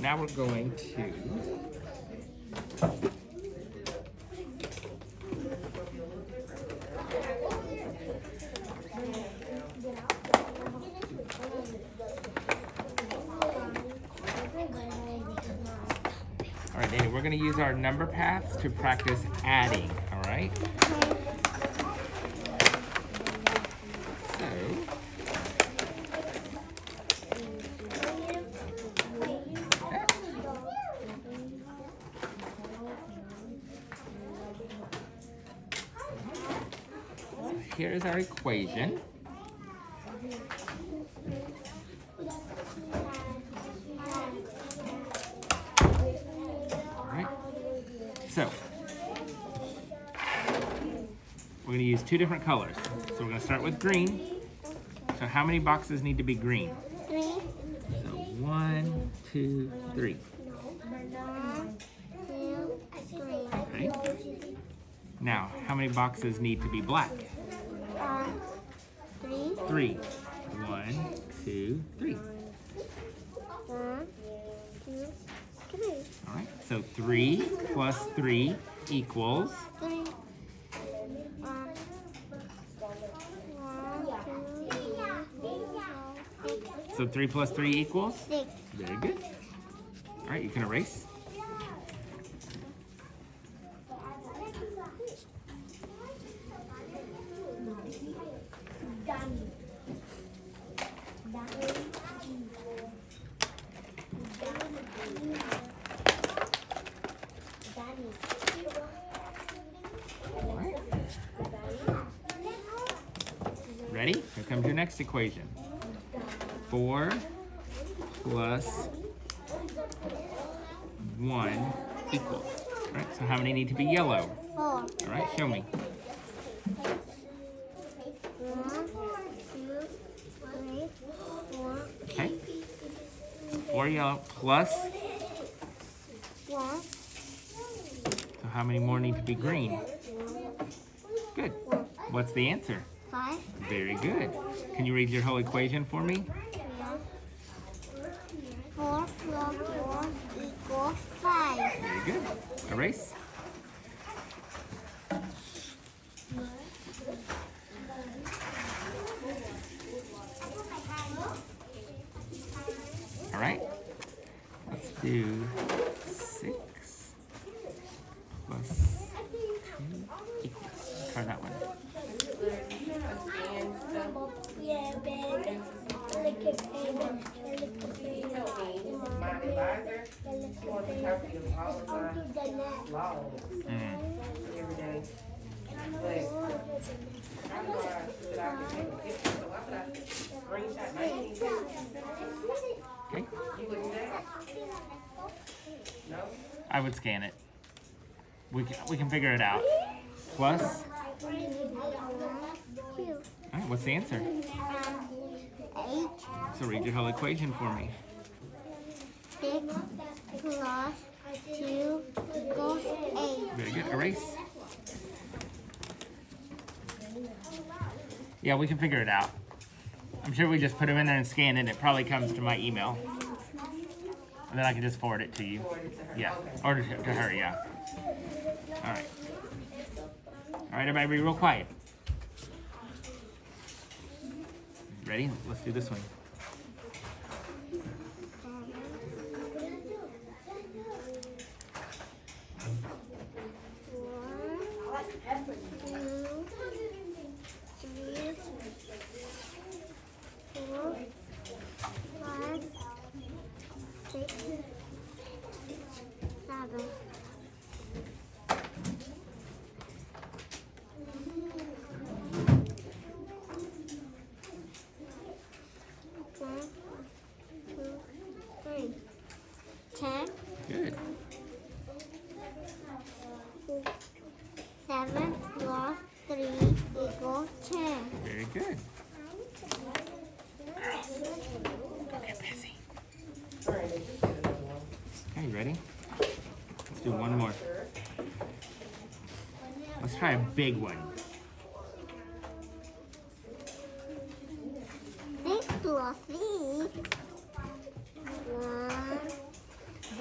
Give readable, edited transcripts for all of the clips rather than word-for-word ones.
now we're going to all right, Dana, we're going to use our number paths to practice adding, all right? Here's our equation. All right. So, we're going to use two different colors. So we're going to start with green. So how many boxes need to be green? 3. So 1, 2, 3. 1, 2, 3. Okay. Now, how many boxes need to be black? 3. 3. 1, 2, 3. 1, 2, 3. All right. So 3 plus 3 equals 3. 1, 2, 3, 4, 6. so 3 plus 3 equals 6. very good. All right, you can erase. All right. Ready? Here comes your next equation. 4 plus 1 equals. All right, so how many need to be yellow? 4. All right, show me. 1, 2, 3, 4. Okay. 4 yellow plus, 1. so how many more need to be green? Good. What's the answer? 5. Very good. Can you read your whole equation for me? 4 plus 1 equals 5. Very good. Erase. All right. Let's do 6 plus 2 equals. Try that one. Okay. I would scan it. We can figure it out. Plus. All right, what's the answer? 8. So read your whole equation for me. 6 plus 2 equals 8. Very good. Erase. Yeah, we can figure it out. I'm sure we just put them in there and scan it, and it probably comes to my email. And then I can just forward it to you. Yeah, or to her, yeah. All right. All right, everybody be real quiet. Ready? Let's do this one. Good. 7 plus 3 equals 10. Very good. Don't get busy. Okay, you ready? Let's do one more. Let's try a big one. 6 plus 3. 1,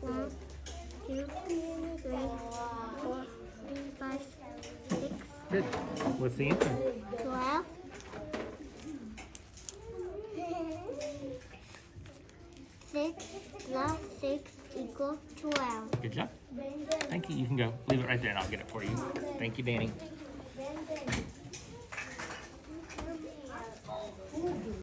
1, 2, 3, 4, 5, 6, Good. What's the answer? 12. 6 plus 6 equals 12. Good job. Thank you. You can go. Leave it right there and I'll get it for you. Thank you, Danny.